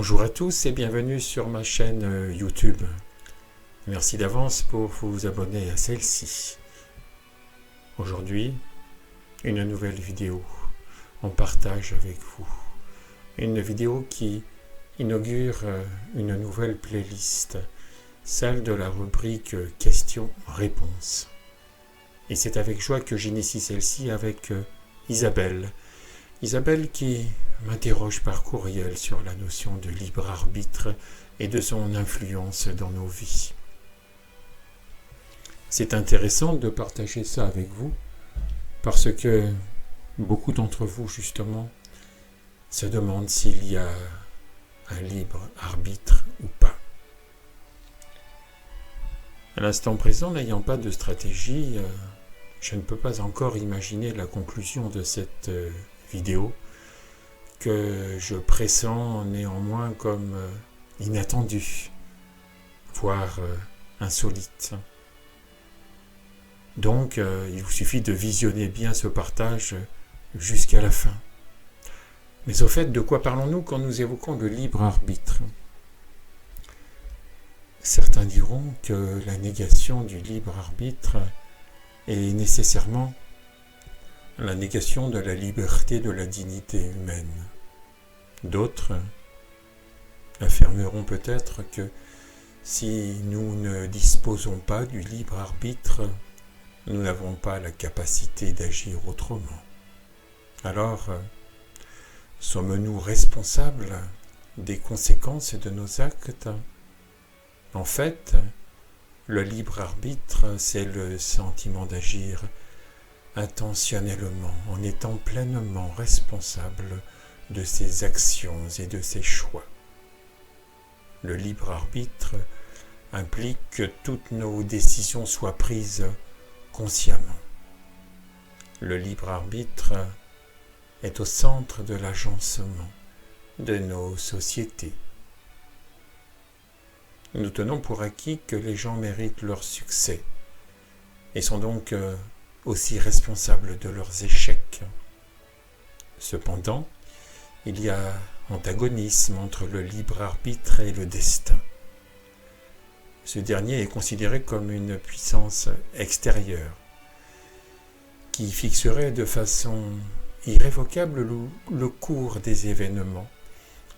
Bonjour à tous et bienvenue sur ma chaîne YouTube. Merci d'avance pour vous abonner à celle-ci. Aujourd'hui, une nouvelle vidéo en partage avec vous. Une vidéo qui inaugure une nouvelle playlist, celle de la rubrique questions-réponses. Et c'est avec joie que j'initie celle-ci avec Isabelle. Isabelle qui m'interroge par courriel sur la notion de libre arbitre et de son influence dans nos vies. C'est intéressant de partager ça avec vous parce que beaucoup d'entre vous, justement, se demandent s'il y a un libre arbitre ou pas. À l'instant présent, n'ayant pas de stratégie, je ne peux pas encore imaginer la conclusion de cette vidéo que je pressens néanmoins comme inattendue, voire insolite. Donc, il vous suffit de visionner bien ce partage jusqu'à la fin. Mais au fait, de quoi parlons-nous quand nous évoquons le libre arbitre ? Certains diront que la négation du libre arbitre est nécessairement la négation de la liberté, de la dignité humaine. D'autres affirmeront peut-être que si nous ne disposons pas du libre arbitre, nous n'avons pas la capacité d'agir autrement. Alors, sommes-nous responsables des conséquences de nos actes ? En fait, le libre arbitre, c'est le sentiment d'agir intentionnellement, en étant pleinement responsable de ses actions et de ses choix. Le libre arbitre implique que toutes nos décisions soient prises consciemment. Le libre arbitre est au centre de l'agencement de nos sociétés. Nous tenons pour acquis que les gens méritent leur succès et sont donc aussi responsables de leurs échecs. Cependant, il y a antagonisme entre le libre arbitre et le destin. Ce dernier est considéré comme une puissance extérieure qui fixerait de façon irrévocable le cours des événements,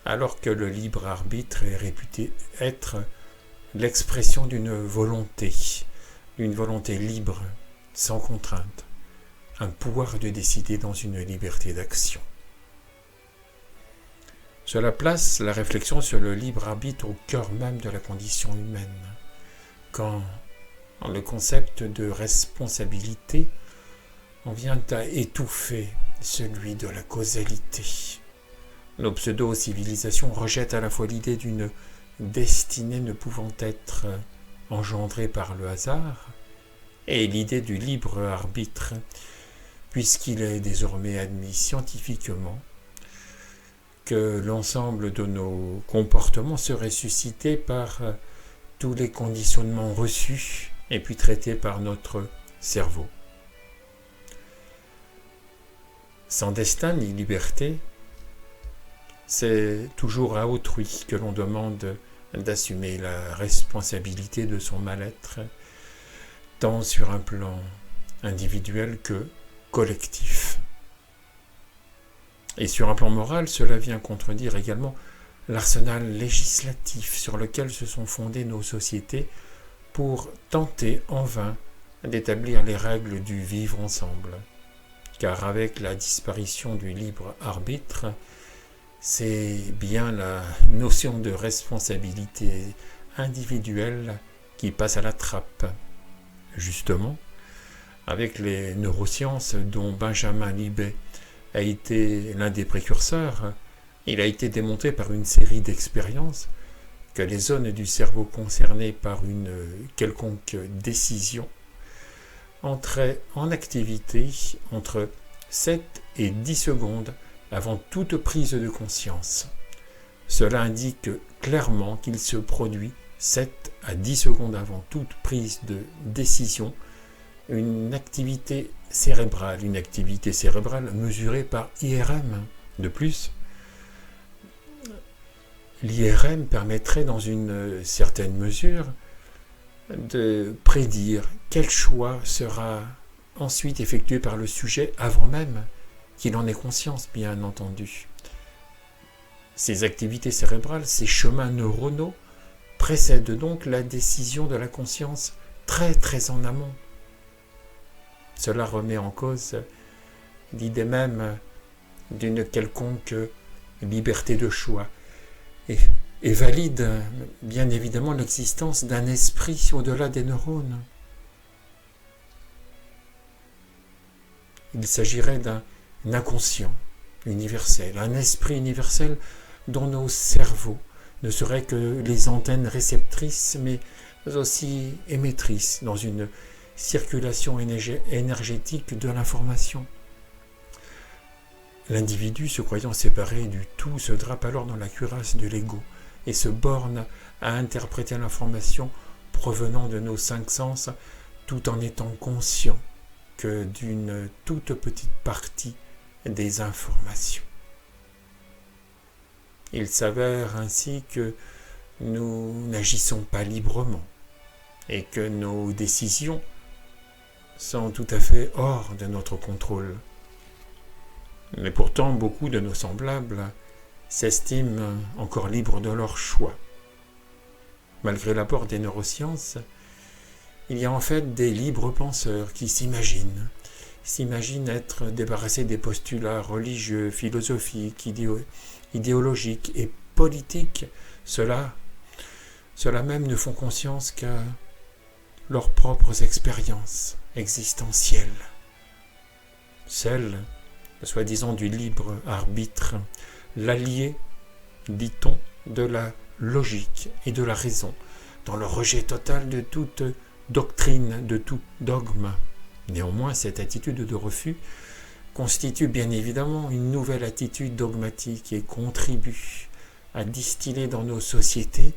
alors que le libre arbitre est réputé être l'expression d'une volonté libre, sans contrainte, un pouvoir de décider dans une liberté d'action. Cela place la réflexion sur le libre arbitre au cœur même de la condition humaine, quand, dans le concept de responsabilité, on vient à étouffer celui de la causalité. Nos pseudo-civilisations rejettent à la fois l'idée d'une destinée ne pouvant être engendrée par le hasard et l'idée du libre arbitre, puisqu'il est désormais admis scientifiquement que l'ensemble de nos comportements serait suscité par tous les conditionnements reçus et puis traités par notre cerveau. Sans destin ni liberté, c'est toujours à autrui que l'on demande d'assumer la responsabilité de son mal-être, tant sur un plan individuel que collectif. Et sur un plan moral, cela vient contredire également l'arsenal législatif sur lequel se sont fondées nos sociétés pour tenter en vain d'établir les règles du vivre ensemble. Car avec la disparition du libre arbitre, c'est bien la notion de responsabilité individuelle qui passe à la trappe. Justement, avec les neurosciences dont Benjamin Libet a été l'un des précurseurs, il a été démontré par une série d'expériences que les zones du cerveau concernées par une quelconque décision entraient en activité entre 7 et 10 secondes avant toute prise de conscience. Cela indique clairement qu'il se produit 7 à 10 secondes avant toute prise de décision une activité cérébrale mesurée par IRM. De plus, l'IRM permettrait dans une certaine mesure de prédire quel choix sera ensuite effectué par le sujet avant même qu'il en ait conscience, bien entendu. Ces activités cérébrales, ces chemins neuronaux, précèdent donc la décision de la conscience très très en amont. Cela remet en cause l'idée même d'une quelconque liberté de choix et valide bien évidemment l'existence d'un esprit au-delà des neurones. Il s'agirait d'un inconscient universel, un esprit universel dont nos cerveaux ne seraient que les antennes réceptrices mais aussi émettrices dans une circulation énergétique de l'information. L'individu, se croyant séparé du tout, se drape alors dans la cuirasse de l'ego et se borne à interpréter l'information provenant de nos 5 sens tout en étant conscient que d'une toute petite partie des informations. Il s'avère ainsi que nous n'agissons pas librement et que nos décisions sont tout à fait hors de notre contrôle. Mais pourtant, beaucoup de nos semblables s'estiment encore libres de leur choix. Malgré l'apport des neurosciences, il y a en fait des libres penseurs qui s'imaginent être débarrassés des postulats religieux, philosophiques, idéologiques et politiques. Ceux-là même ne font conscience qu'à leurs propres expériences existentielles. Celles, soi-disant, du libre arbitre, l'allié, dit-on, de la logique et de la raison, dans le rejet total de toute doctrine, de tout dogme. Néanmoins, cette attitude de refus constitue bien évidemment une nouvelle attitude dogmatique et contribue à distiller dans nos sociétés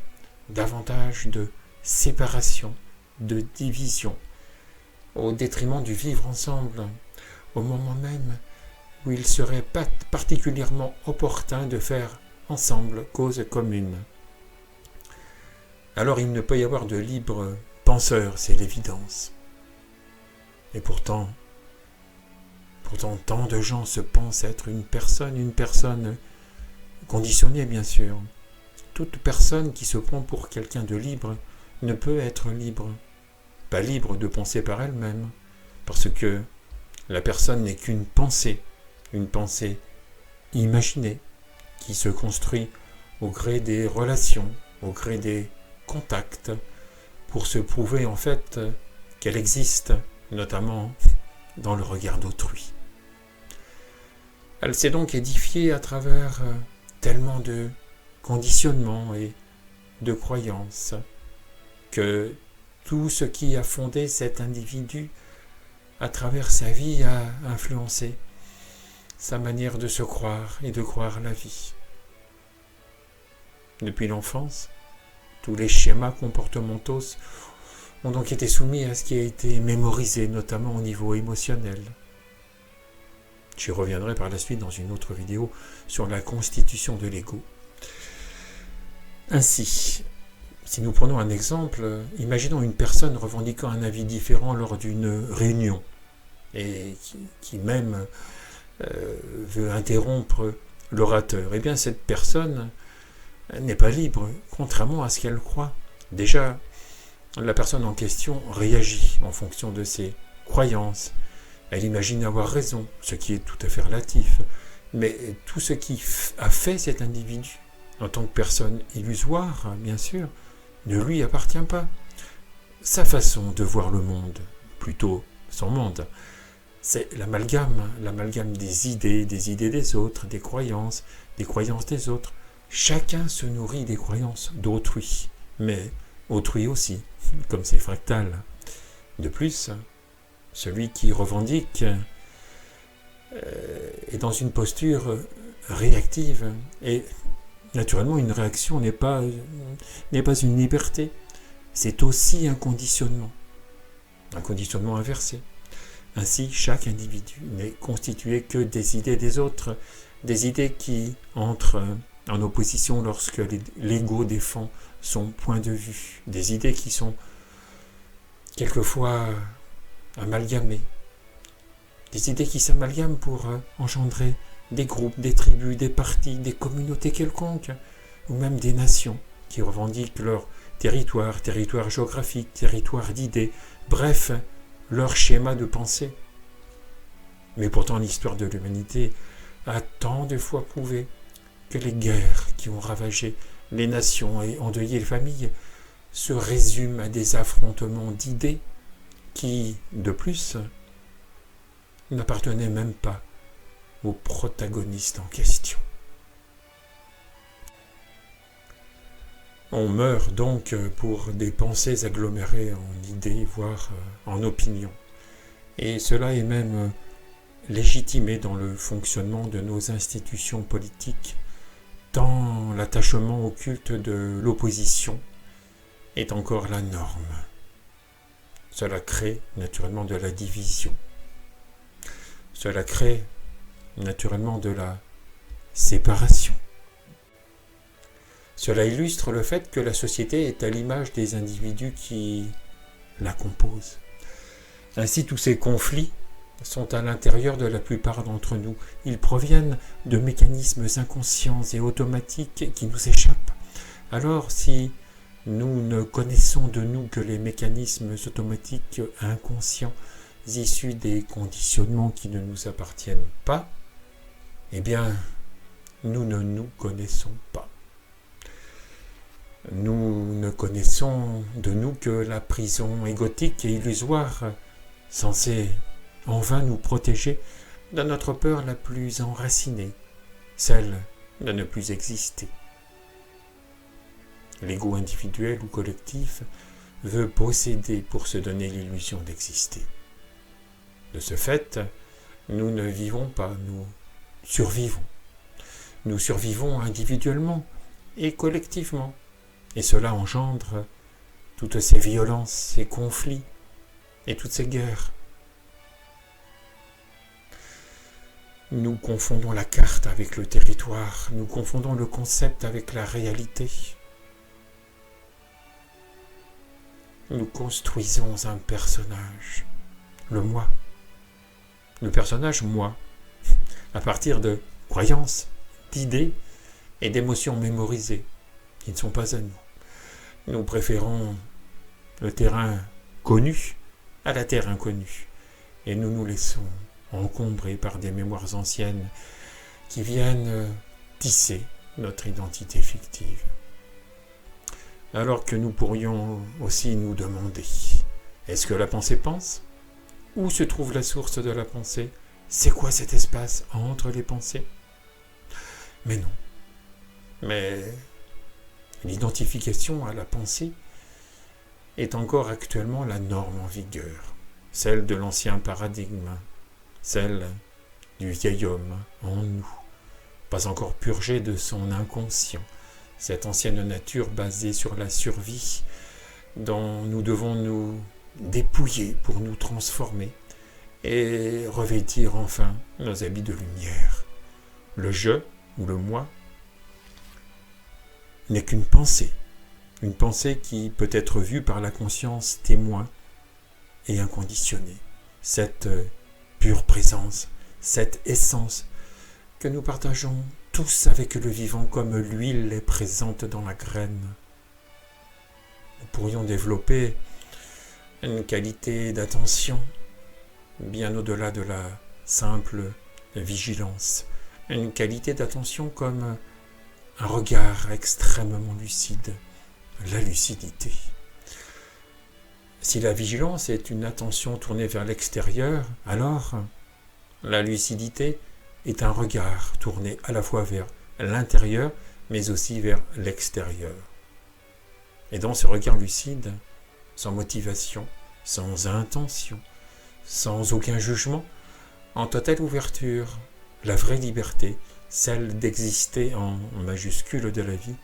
davantage de séparation, de division, au détriment du vivre ensemble, au moment même où il serait particulièrement opportun de faire ensemble cause commune. Alors il ne peut y avoir de libre penseur, c'est l'évidence. Et pourtant, tant de gens se pensent être une personne conditionnée bien sûr. Toute personne qui se prend pour quelqu'un de libre ne peut être libre. Pas libre de penser par elle-même, parce que la personne n'est qu'une pensée imaginée, qui se construit au gré des relations, au gré des contacts, pour se prouver en fait qu'elle existe, notamment dans le regard d'autrui. Elle s'est donc édifiée à travers tellement de conditionnements et de croyances que tout ce qui a fondé cet individu à travers sa vie a influencé sa manière de se croire et de croire la vie. Depuis l'enfance, tous les schémas comportementaux ont donc été soumis à ce qui a été mémorisé, notamment au niveau émotionnel. J'y reviendrai par la suite dans une autre vidéo sur la constitution de l'ego. Ainsi, si nous prenons un exemple, imaginons une personne revendiquant un avis différent lors d'une réunion et qui même veut interrompre l'orateur. Eh bien, cette personne n'est pas libre, contrairement à ce qu'elle croit. Déjà, la personne en question réagit en fonction de ses croyances. Elle imagine avoir raison, ce qui est tout à fait relatif. Mais tout ce qui a fait cet individu, en tant que personne illusoire, bien sûr, ne lui appartient pas. Sa façon de voir le monde, plutôt son monde, c'est l'amalgame des idées des autres, des croyances des autres. Chacun se nourrit des croyances d'autrui, mais autrui aussi, comme c'est fractal. De plus, celui qui revendique est dans une posture réactive, et naturellement une réaction n'est pas une liberté, c'est aussi un conditionnement inversé. Ainsi, chaque individu n'est constitué que des idées des autres, des idées qui entrent en opposition lorsque l'ego défend son point de vue, des idées qui sont quelquefois amalgamées, des idées qui s'amalgament pour engendrer des groupes, des tribus, des partis, des communautés quelconques, ou même des nations qui revendiquent leur territoire géographique, territoire d'idées, bref, leur schéma de pensée. Mais pourtant l'histoire de l'humanité a tant de fois prouvé que les guerres qui ont ravagé les nations et endeuillé les familles se résument à des affrontements d'idées qui, de plus, n'appartenaient même pas aux protagonistes en question. On meurt donc pour des pensées agglomérées en idées, voire en opinions. Et cela est même légitimé dans le fonctionnement de nos institutions politiques, tant l'attachement au culte de l'opposition est encore la norme. Cela crée naturellement de la division. Cela crée naturellement de la séparation. Cela illustre le fait que la société est à l'image des individus qui la composent. Ainsi, tous ces conflits sont à l'intérieur de la plupart d'entre nous. Ils proviennent de mécanismes inconscients et automatiques qui nous échappent. Alors, si nous ne connaissons de nous que les mécanismes automatiques inconscients issus des conditionnements qui ne nous appartiennent pas, eh bien, nous ne nous connaissons pas. Nous ne connaissons de nous que la prison égotique et illusoire, censée en vain nous protéger de notre peur la plus enracinée, celle de ne plus exister. L'ego individuel ou collectif veut posséder pour se donner l'illusion d'exister. De ce fait, nous ne vivons pas, nous survivons. Nous survivons individuellement et collectivement. Et cela engendre toutes ces violences, ces conflits et toutes ces guerres. Nous confondons la carte avec le territoire, nous confondons le concept avec la réalité. Nous construisons un personnage, le moi. Le personnage moi, à partir de croyances, d'idées et d'émotions mémorisées qui ne sont pas à nous. Nous préférons le terrain connu à la terre inconnue et nous nous laissons encombrer par des mémoires anciennes qui viennent tisser notre identité fictive. Alors que nous pourrions aussi nous demander, est-ce que la pensée pense ? Où se trouve la source de la pensée ? C'est quoi cet espace entre les pensées ? Mais non. Mais l'identification à la pensée est encore actuellement la norme en vigueur, celle de l'ancien paradigme, celle du vieil homme en nous, pas encore purgé de son inconscient, cette ancienne nature basée sur la survie dont nous devons nous dépouiller pour nous transformer et revêtir enfin nos habits de lumière. Le je ou le moi n'est qu'une pensée qui peut être vue par la conscience témoin et inconditionnée. Cette pure présence, cette essence que nous partageons tous avec le vivant comme l'huile est présente dans la graine. Nous pourrions développer une qualité d'attention bien au-delà de la simple vigilance, une qualité d'attention comme un regard extrêmement lucide, la lucidité. Si la vigilance est une attention tournée vers l'extérieur, alors la lucidité est un regard tourné à la fois vers l'intérieur, mais aussi vers l'extérieur. Et dans ce regard lucide, sans motivation, sans intention, sans aucun jugement, en totale ouverture, la vraie liberté, celle d'exister en majuscule de la vie,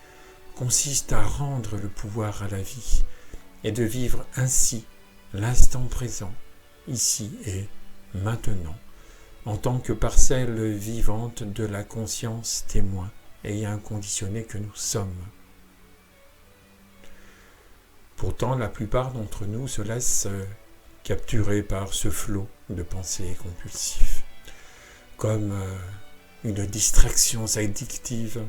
consiste à rendre le pouvoir à la vie et de vivre ainsi l'instant présent, ici et maintenant, en tant que parcelle vivante de la conscience témoin et inconditionnés que nous sommes. Pourtant, la plupart d'entre nous se laissent capturer par ce flot de pensées compulsives, comme une distraction addictive.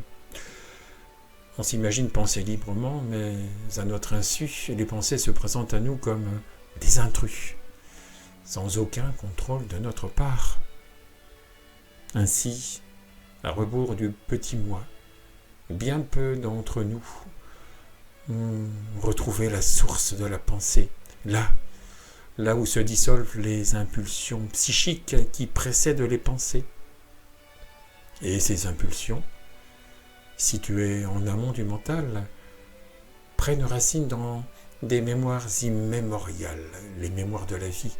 On s'imagine penser librement, mais à notre insu, les pensées se présentent à nous comme des intrus, sans aucun contrôle de notre part. Ainsi, à rebours du petit moi, bien peu d'entre nous ont retrouvé la source de la pensée, là où se dissolvent les impulsions psychiques qui précèdent les pensées. Et ces impulsions, situées en amont du mental, prennent racine dans des mémoires immémoriales, les mémoires de la vie,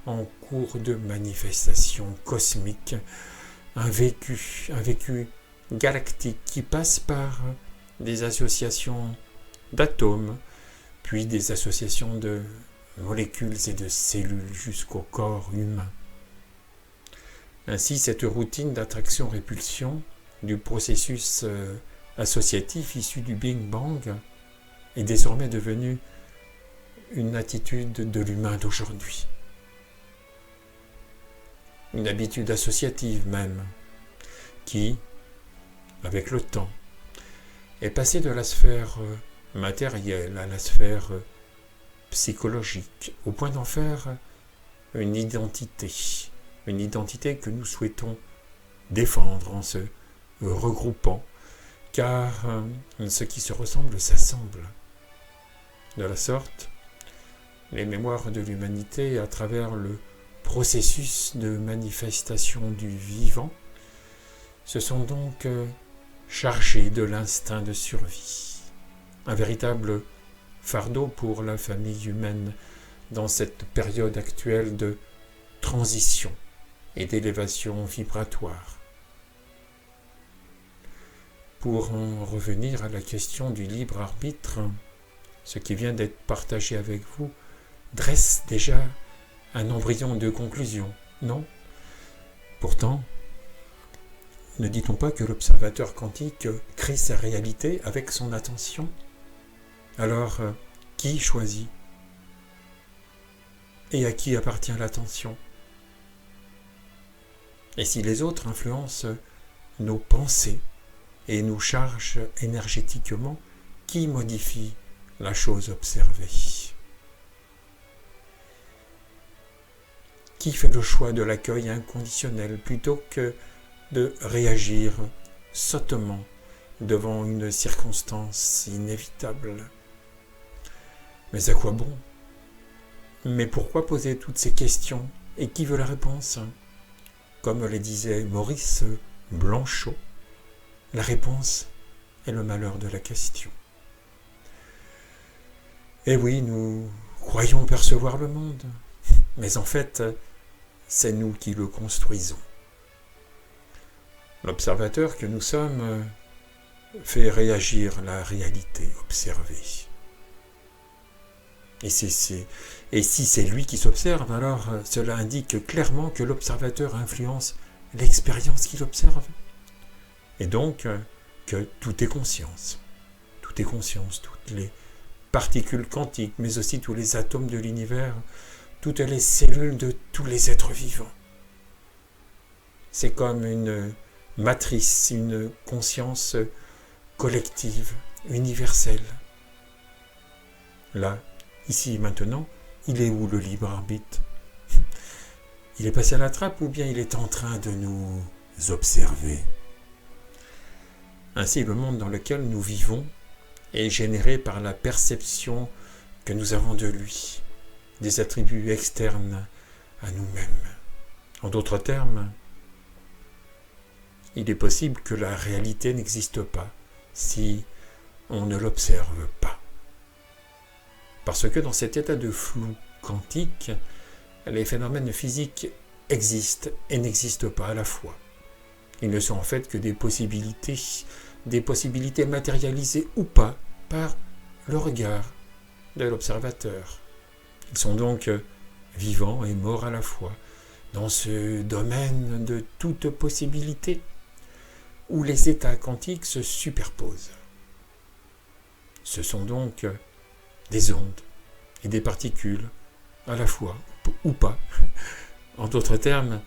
en cours de manifestation cosmique, un vécu galactique qui passe par des associations d'atomes, puis des associations de molécules et de cellules jusqu'au corps humain. Ainsi, cette routine d'attraction-répulsion du processus associatif issu du Big Bang est désormais devenue une attitude de l'humain d'aujourd'hui. Une habitude associative même, qui, avec le temps, est passée de la sphère matérielle à la sphère psychologique, au point d'en faire une identité que nous souhaitons défendre en se regroupant, car ce qui se ressemble s'assemble. De la sorte, les mémoires de l'humanité, à travers le processus de manifestation du vivant, se sont donc chargées de l'instinct de survie. Un véritable fardeau pour la famille humaine dans cette période actuelle de transition et d'élévation vibratoire. Pour en revenir à la question du libre arbitre, ce qui vient d'être partagé avec vous dresse déjà un embryon de conclusion, non? Pourtant, ne dit-on pas que l'observateur quantique crée sa réalité avec son attention? Alors, qui choisit? Et à qui appartient l'attention? Et si les autres influencent nos pensées et nous chargent énergétiquement, qui modifie la chose observée? Qui fait le choix de l'accueil inconditionnel plutôt que de réagir sottement devant une circonstance inévitable? Mais à quoi bon? Mais pourquoi poser toutes ces questions? Et qui veut la réponse? Comme le disait Maurice Blanchot, la réponse est le malheur de la question. Et oui, nous croyons percevoir le monde, mais en fait, c'est nous qui le construisons. L'observateur que nous sommes fait réagir la réalité observée. Et si c'est lui qui s'observe, alors cela indique clairement que l'observateur influence l'expérience qu'il observe. Et donc que tout est conscience. Tout est conscience, toutes les particules quantiques, mais aussi tous les atomes de l'univers, toutes les cellules de tous les êtres vivants. C'est comme une matrice, une conscience collective, universelle. Là, ici et maintenant, il est où le libre arbitre? Il est passé à la trappe ou bien il est en train de nous observer? Ainsi, le monde dans lequel nous vivons est généré par la perception que nous avons de lui, des attributs externes à nous-mêmes. En d'autres termes, il est possible que la réalité n'existe pas si on ne l'observe pas. Parce que dans cet état de flou quantique, les phénomènes physiques existent et n'existent pas à la fois. Ils ne sont en fait que des possibilités matérialisées ou pas par le regard de l'observateur. Ils sont donc vivants et morts à la fois, dans ce domaine de toute possibilité, où les états quantiques se superposent. Ce sont donc des ondes et des particules à la fois, ou pas. En d'autres termes,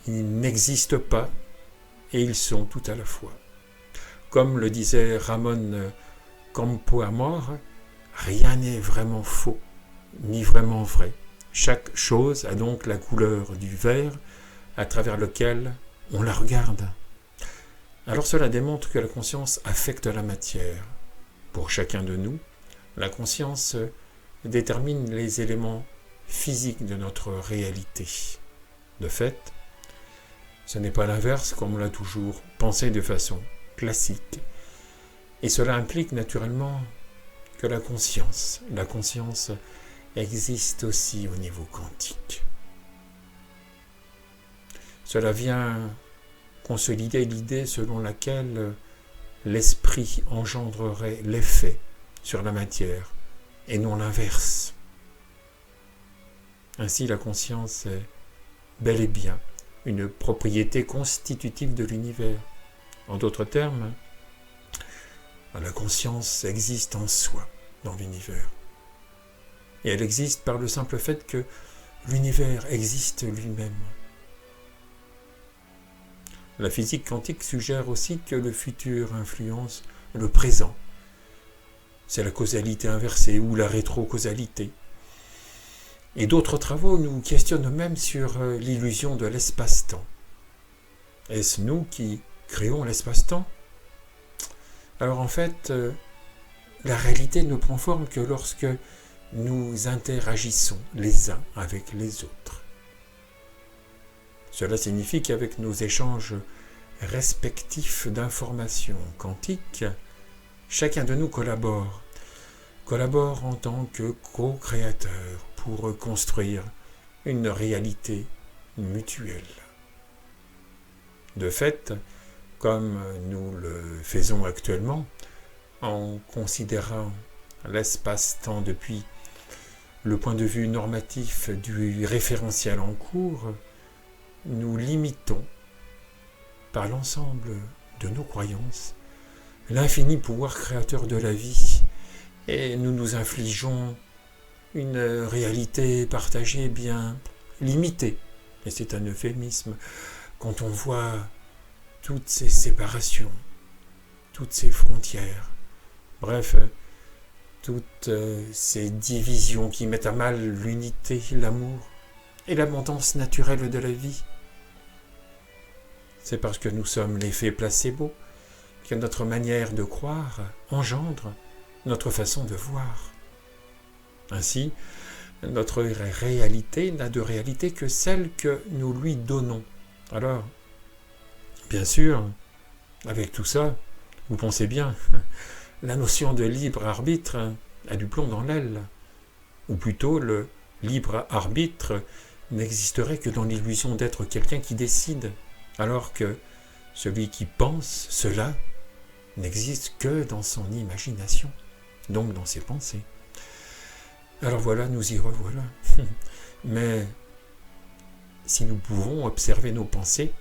ils n'existent pas et ils sont tout à la fois. Comme le disait Ramon Campoamor, rien n'est vraiment faux, ni vraiment vrai. Chaque chose a donc la couleur du verre à travers lequel on la regarde. Alors cela démontre que la conscience affecte la matière. Pour chacun de nous, la conscience détermine les éléments physiques de notre réalité. De fait, ce n'est pas l'inverse comme on l'a toujours pensé de façon classique. Et cela implique naturellement que la conscience existe aussi au niveau quantique. Cela vient consolider l'idée selon laquelle l'esprit engendrerait l'effet sur la matière et non l'inverse. Ainsi, la conscience est bel et bien une propriété constitutive de l'univers. En d'autres termes, la conscience existe en soi, dans l'univers. Et elle existe par le simple fait que l'univers existe lui-même. La physique quantique suggère aussi que le futur influence le présent. C'est la causalité inversée ou la rétrocausalité. Et d'autres travaux nous questionnent même sur l'illusion de l'espace-temps. Est-ce nous qui créons l'espace-temps ? Alors en fait, la réalité ne prend forme que lorsque nous interagissons les uns avec les autres. Cela signifie qu'avec nos échanges respectifs d'informations quantiques, chacun de nous collabore en tant que co-créateur pour construire une réalité mutuelle. De fait, comme nous le faisons actuellement, en considérant l'espace-temps depuis le point de vue normatif du référentiel en cours, nous limitons, par l'ensemble de nos croyances, l'infini pouvoir créateur de la vie, et nous nous infligeons une réalité partagée bien limitée. Et c'est un euphémisme quand on voit toutes ces séparations, toutes ces frontières, bref, toutes ces divisions qui mettent à mal l'unité, l'amour et l'abondance naturelle de la vie. C'est parce que nous sommes l'effet placebo que notre manière de croire engendre notre façon de voir. Ainsi, notre réalité n'a de réalité que celle que nous lui donnons. Alors, bien sûr, avec tout ça, vous pensez bien, la notion de libre arbitre a du plomb dans l'aile. Ou plutôt, le libre arbitre n'existerait que dans l'illusion d'être quelqu'un qui décide, alors que celui qui pense cela n'existe que dans son imagination, donc dans ses pensées. Alors voilà, nous y revoilà. Mais si nous pouvons observer nos pensées,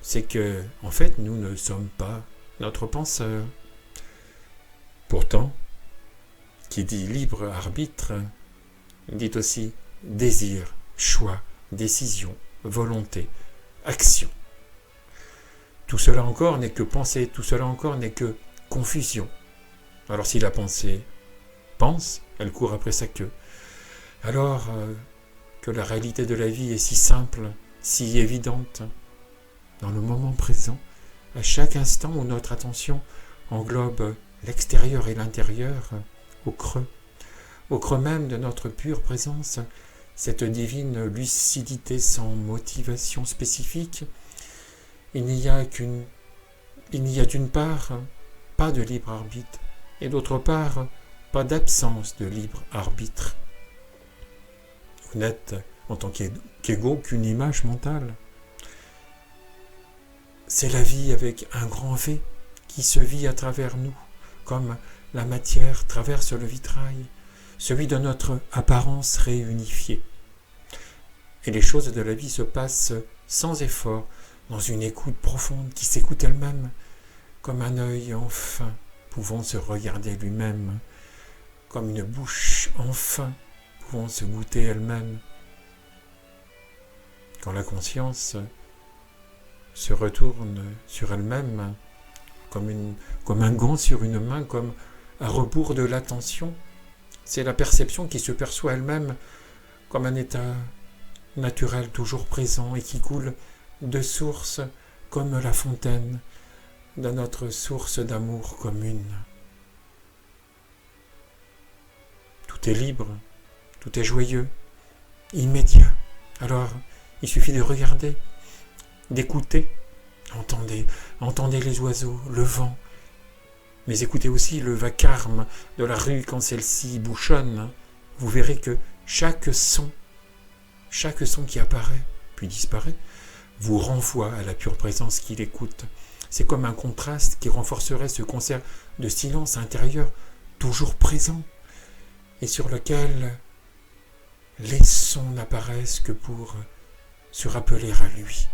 c'est que, en fait, nous ne sommes pas notre penseur. Pourtant, qui dit libre arbitre, dit aussi désir, choix, décision, volonté, action. Tout cela encore n'est que pensée, tout cela encore n'est que confusion. Alors si la pensée pense, elle court après sa queue. Alors que la réalité de la vie est si simple, si évidente, dans le moment présent, à chaque instant où notre attention englobe l'extérieur et l'intérieur, au creux même de notre pure présence, cette divine lucidité sans motivation spécifique, il n'y a d'une part pas de libre arbitre et d'autre part pas d'absence de libre arbitre. Vous n'êtes en tant qu'ego qu'une image mentale. C'est la vie avec un grand V qui se vit à travers nous, comme la matière traverse le vitrail, celui de notre apparence réunifiée. Et les choses de la vie se passent sans effort, dans une écoute profonde qui s'écoute elle-même comme un œil enfin pouvant se regarder lui-même, comme une bouche enfin pouvant se goûter elle-même. Quand la conscience se retourne sur elle-même, comme un gant sur une main, comme à rebours de l'attention, c'est la perception qui se perçoit elle-même comme un état naturel toujours présent et qui coule de source comme la fontaine de notre source d'amour commune. Tout est libre, tout est joyeux, immédiat. Alors, il suffit de regarder, d'écouter. Entendez les oiseaux, le vent, mais écoutez aussi le vacarme de la rue quand celle-ci bouchonne. Vous verrez que chaque son qui apparaît, puis disparaît, vous renvoie à la pure présence qui l'écoute. C'est comme un contraste qui renforcerait ce concert de silence intérieur, toujours présent, et sur lequel les sons n'apparaissent que pour se rappeler à lui.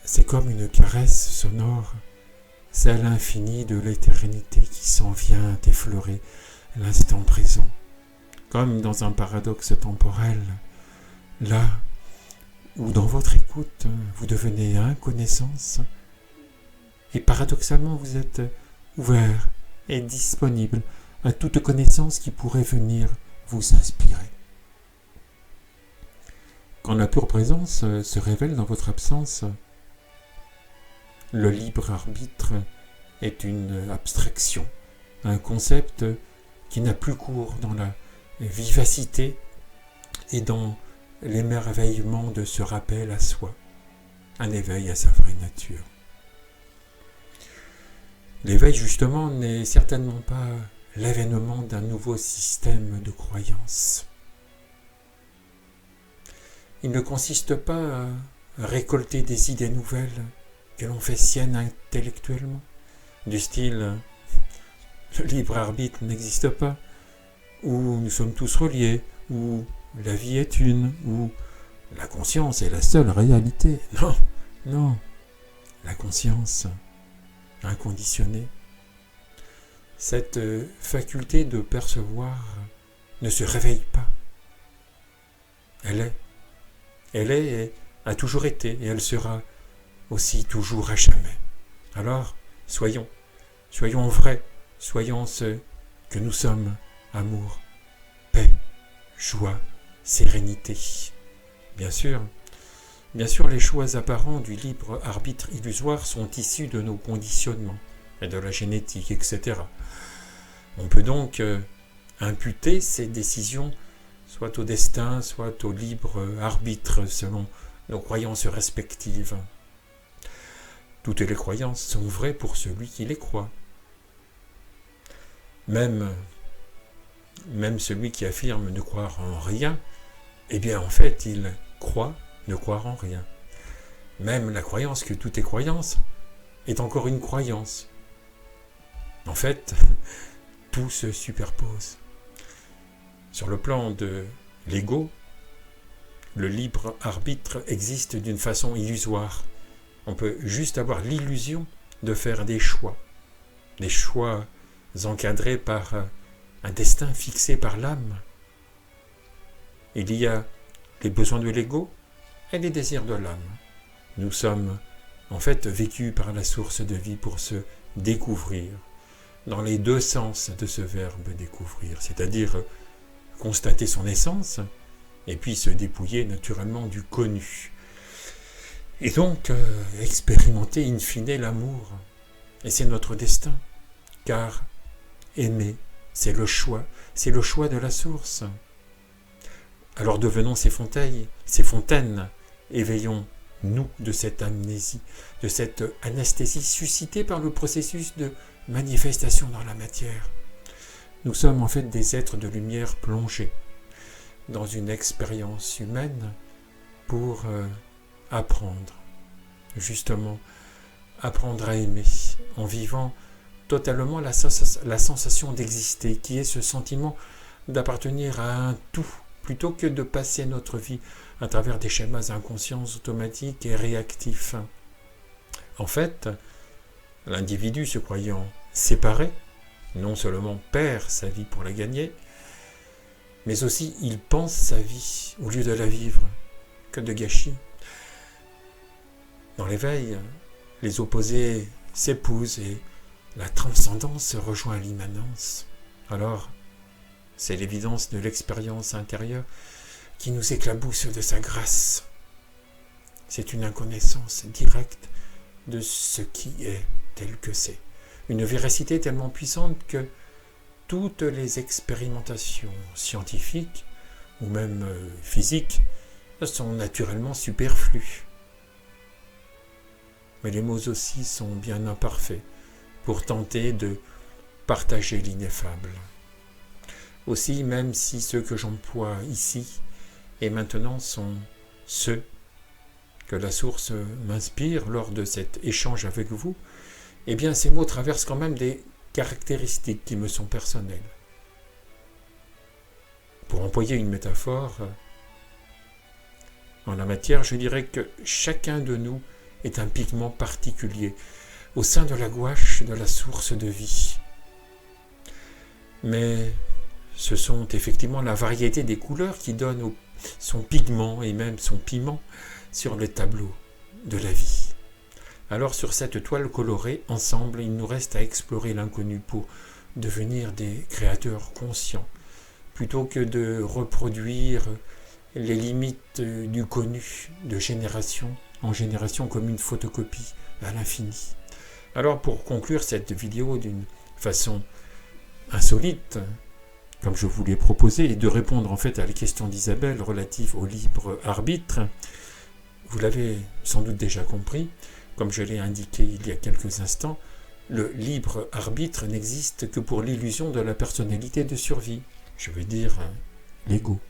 C'est comme une caresse sonore, celle infinie de l'éternité qui s'en vient effleurer l'instant présent, comme dans un paradoxe temporel, là où dans votre écoute vous devenez connaissance, et paradoxalement vous êtes ouvert et disponible à toute connaissance qui pourrait venir vous inspirer. Quand la pure présence se révèle dans votre absence, le libre arbitre est une abstraction, un concept qui n'a plus cours dans la vivacité et dans l'émerveillement de ce rappel à soi, un éveil à sa vraie nature. L'éveil, justement, n'est certainement pas l'avènement d'un nouveau système de croyances. Il ne consiste pas à récolter des idées nouvelles que l'on fait siennes intellectuellement, du style « le libre arbitre n'existe pas », ou « nous sommes tous reliés », ou « la vie est une », ou « la conscience est la seule réalité ». Non, la conscience inconditionnée, cette faculté de percevoir ne se réveille pas. Elle est et a toujours été, et elle sera aussi toujours à jamais. Alors, soyons vrais, soyons ce que nous sommes, amour, paix, joie, sérénité. Bien sûr, les choix apparents du libre arbitre illusoire sont issus de nos conditionnements, et de la génétique, etc. On peut donc imputer ces décisions soit au destin, soit au libre arbitre, selon nos croyances respectives. Toutes les croyances sont vraies pour celui qui les croit. Même celui qui affirme ne croire en rien, eh bien en fait il croit ne croire en rien. Même la croyance que tout est croyance est encore une croyance. En fait, tout se superpose. Sur le plan de l'ego, le libre arbitre existe d'une façon illusoire. On peut juste avoir l'illusion de faire des choix encadrés par un destin fixé par l'âme. Il y a les besoins de l'ego et les désirs de l'âme. Nous sommes en fait vécus par la source de vie pour se découvrir, dans les deux sens de ce verbe découvrir, c'est-à-dire constater son essence et puis se dépouiller naturellement du connu. Et donc expérimenter in fine l'amour. Et c'est notre destin, car aimer, c'est le choix de la source. Alors devenons ces fontaines, éveillons-nous de cette amnésie, de cette anesthésie suscitée par le processus de manifestation dans la matière. Nous sommes en fait des êtres de lumière plongés dans une expérience humaine pour apprendre, justement, apprendre à aimer, en vivant totalement la sensation d'exister, qui est ce sentiment d'appartenir à un tout, plutôt que de passer notre vie à travers des schémas inconscients, automatiques et réactifs. En fait, l'individu se croyant séparé, non seulement perd sa vie pour la gagner, mais aussi il pense sa vie au lieu de la vivre. Que de gâchis. Dans l'éveil, les opposés s'épousent et la transcendance rejoint l'immanence. Alors, c'est l'évidence de l'expérience intérieure qui nous éclabousse de sa grâce. C'est une inconnaissance directe de ce qui est tel que c'est. Une véracité tellement puissante que toutes les expérimentations scientifiques ou même physiques sont naturellement superflues. Mais les mots aussi sont bien imparfaits pour tenter de partager l'ineffable. Aussi, même si ceux que j'emploie ici et maintenant sont ceux que la source m'inspire lors de cet échange avec vous, eh bien ces mots traversent quand même des caractéristiques qui me sont personnelles. Pour employer une métaphore, en la matière, je dirais que chacun de nous est un pigment particulier au sein de la gouache de la source de vie. Mais ce sont effectivement la variété des couleurs qui donnent son pigment et même son piment sur le tableau de la vie. Alors sur cette toile colorée, ensemble, il nous reste à explorer l'inconnu pour devenir des créateurs conscients, plutôt que de reproduire les limites du connu de génération en génération comme une photocopie à l'infini. Alors pour conclure cette vidéo d'une façon insolite, comme je vous l'ai proposé, et de répondre en fait à la question d'Isabelle relative au libre arbitre, vous l'avez sans doute déjà compris, comme je l'ai indiqué il y a quelques instants, le libre arbitre n'existe que pour l'illusion de la personnalité de survie, je veux dire l'ego.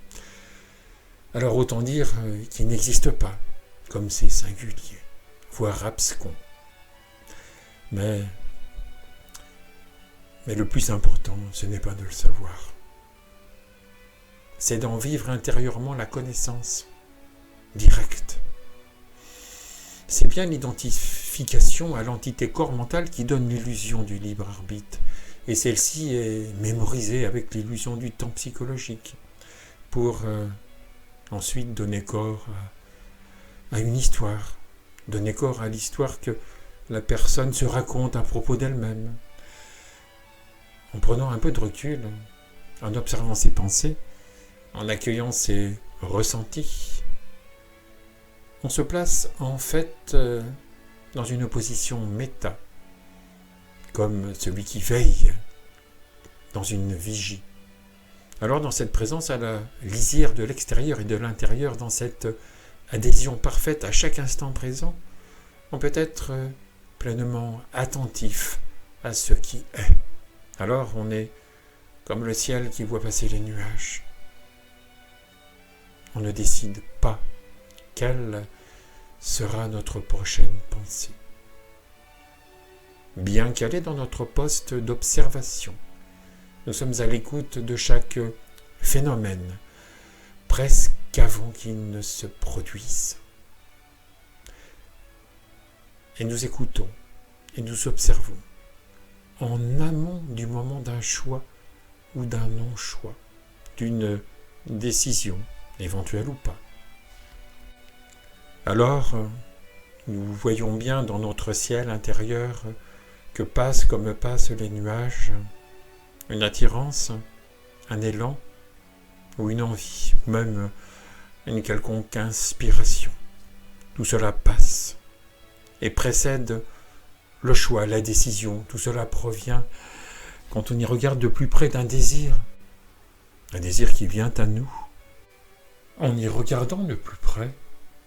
Alors autant dire qu'il n'existe pas, comme c'est singulier, voire abscon. Mais le plus important, ce n'est pas de le savoir. C'est d'en vivre intérieurement la connaissance directe. C'est bien l'identification à l'entité corps mentale qui donne l'illusion du libre arbitre. Et celle-ci est mémorisée avec l'illusion du temps psychologique pour ensuite donner corps à une histoire, donner corps à l'histoire que la personne se raconte à propos d'elle-même. En prenant un peu de recul, en observant ses pensées, en accueillant ses ressentis, on se place en fait dans une position méta, comme celui qui veille dans une vigie. Alors dans cette présence à la lisière de l'extérieur et de l'intérieur, dans cette adhésion parfaite à chaque instant présent, on peut être pleinement attentif à ce qui est. Alors on est comme le ciel qui voit passer les nuages. On ne décide pas quelle sera notre prochaine pensée. Bien calé dans notre poste d'observation, nous sommes à l'écoute de chaque phénomène, presque avant qu'il ne se produise. Et nous écoutons et nous observons en amont du moment d'un choix ou d'un non-choix, d'une décision, éventuelle ou pas. Alors, nous voyons bien dans notre ciel intérieur que passent comme passent les nuages, une attirance, un élan ou une envie, ou même une quelconque inspiration. Tout cela passe et précède le choix, la décision. Tout cela provient, quand on y regarde de plus près, d'un désir qui vient à nous. En y regardant de plus près,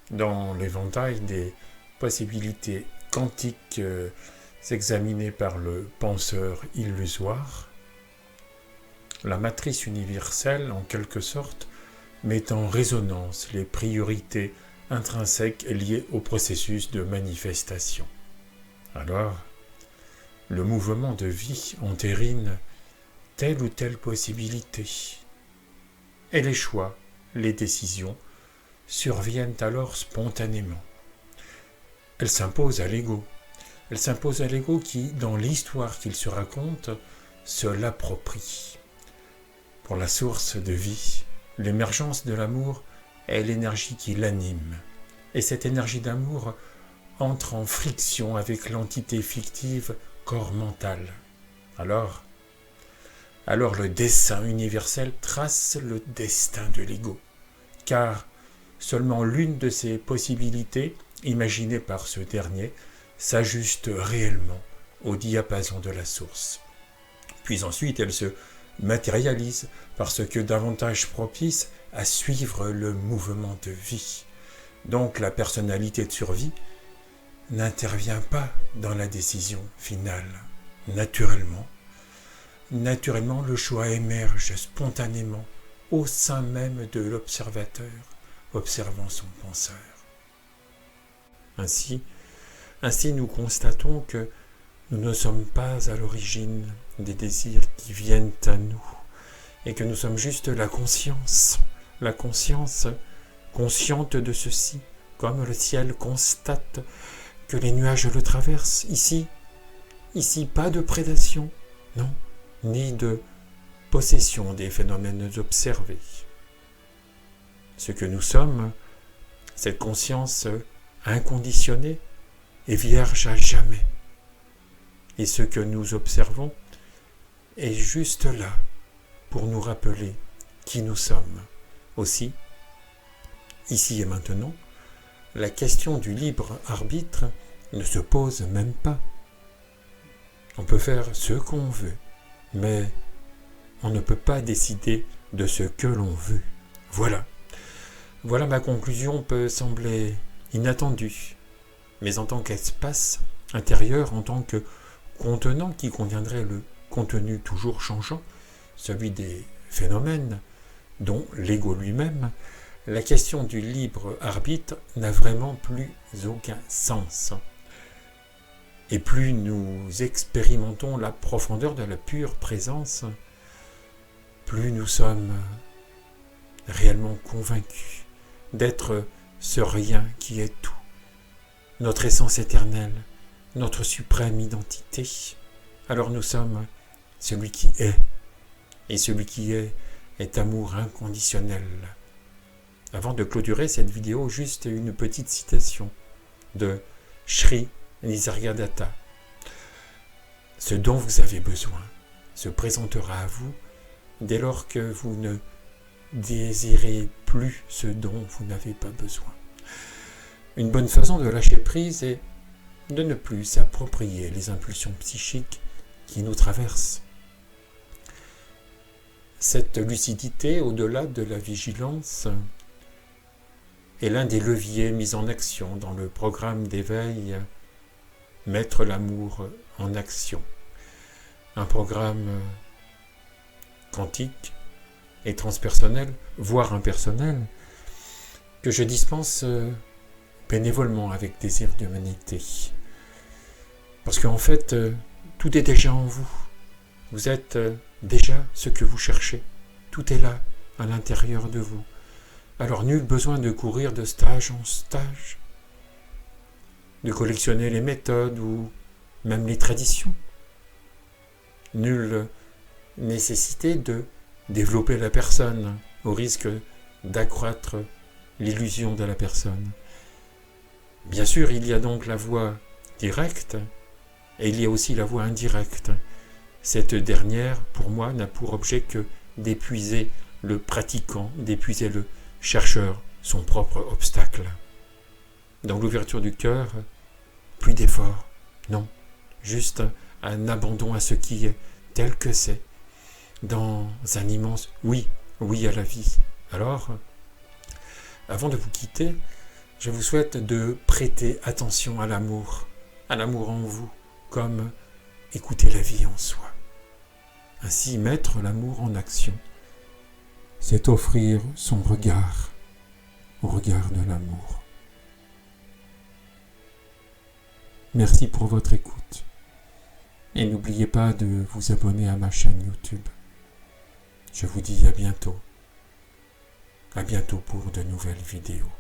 dans l'éventail des possibilités quantiques examinées par le penseur illusoire, la matrice universelle, en quelque sorte, met en résonance les priorités intrinsèques liées au processus de manifestation. Alors, le mouvement de vie entérine telle ou telle possibilité, et les choix, les décisions, surviennent alors spontanément. Elles s'imposent à l'ego, Elle s'impose à l'ego qui, dans l'histoire qu'il se raconte, se l'approprie. Pour la source de vie, l'émergence de l'amour est l'énergie qui l'anime. Et cette énergie d'amour entre en friction avec l'entité fictive corps mental. Alors le dessein universel trace le destin de l'ego, car seulement l'une de ces possibilités, imaginée par ce dernier, s'ajuste réellement au diapason de la source. Puis ensuite, elle se matérialise parce que davantage propice à suivre le mouvement de vie. Donc la personnalité de survie n'intervient pas dans la décision finale. Naturellement, le choix émerge spontanément au sein même de l'observateur, observant son penseur. Ainsi, nous constatons que nous ne sommes pas à l'origine des désirs qui viennent à nous, et que nous sommes juste la conscience consciente de ceci, comme le ciel constate que les nuages le traversent. Ici, pas de prédation, non, ni de possession des phénomènes observés. Ce que nous sommes, cette conscience inconditionnée, est vierge à jamais. Et ce que nous observons est juste là pour nous rappeler qui nous sommes. Aussi, ici et maintenant, la question du libre arbitre ne se pose même pas. On peut faire ce qu'on veut, mais on ne peut pas décider de ce que l'on veut. Voilà, ma conclusion peut sembler inattendue, mais en tant qu'espace intérieur, en tant que contenant qui contiendrait le contenu toujours changeant, celui des phénomènes, dont l'ego lui-même, la question du libre arbitre n'a vraiment plus aucun sens. Et plus nous expérimentons la profondeur de la pure présence, plus nous sommes réellement convaincus d'être ce rien qui est tout, notre essence éternelle, notre suprême identité. Alors nous sommes celui qui est, et celui qui est amour inconditionnel. Avant de clôturer cette vidéo, juste une petite citation de Sri Nisargadatta. Ce dont vous avez besoin se présentera à vous dès lors que vous ne désirez plus ce dont vous n'avez pas besoin. Une bonne façon de lâcher prise est de ne plus s'approprier les impulsions psychiques qui nous traversent. Cette lucidité, au-delà de la vigilance, est l'un des leviers mis en action dans le programme d'éveil Mettre l'amour en action. Un programme quantique et transpersonnel, voire impersonnel, que je dispense bénévolement avec désir d'humanité. Parce qu'en fait, tout est déjà en vous. Vous êtes déjà ce que vous cherchez. Tout est là, à l'intérieur de vous. Alors nul besoin de courir de stage en stage, de collectionner les méthodes ou même les traditions. Nulle nécessité de développer la personne au risque d'accroître l'illusion de la personne. Bien sûr, il y a donc la voie directe et il y a aussi la voie indirecte. Cette dernière, pour moi, n'a pour objet que d'épuiser le pratiquant, d'épuiser le chercheur, son propre obstacle. Dans l'ouverture du cœur, plus d'efforts, non, juste un abandon à ce qui est tel que c'est, dans un immense oui à la vie. Alors, avant de vous quitter, je vous souhaite de prêter attention à l'amour en vous, comme écouter la vie en soi. Ainsi, mettre l'amour en action, c'est offrir son regard au regard de l'amour. Merci pour votre écoute. Et n'oubliez pas de vous abonner à ma chaîne YouTube. Je vous dis à bientôt. À bientôt pour de nouvelles vidéos.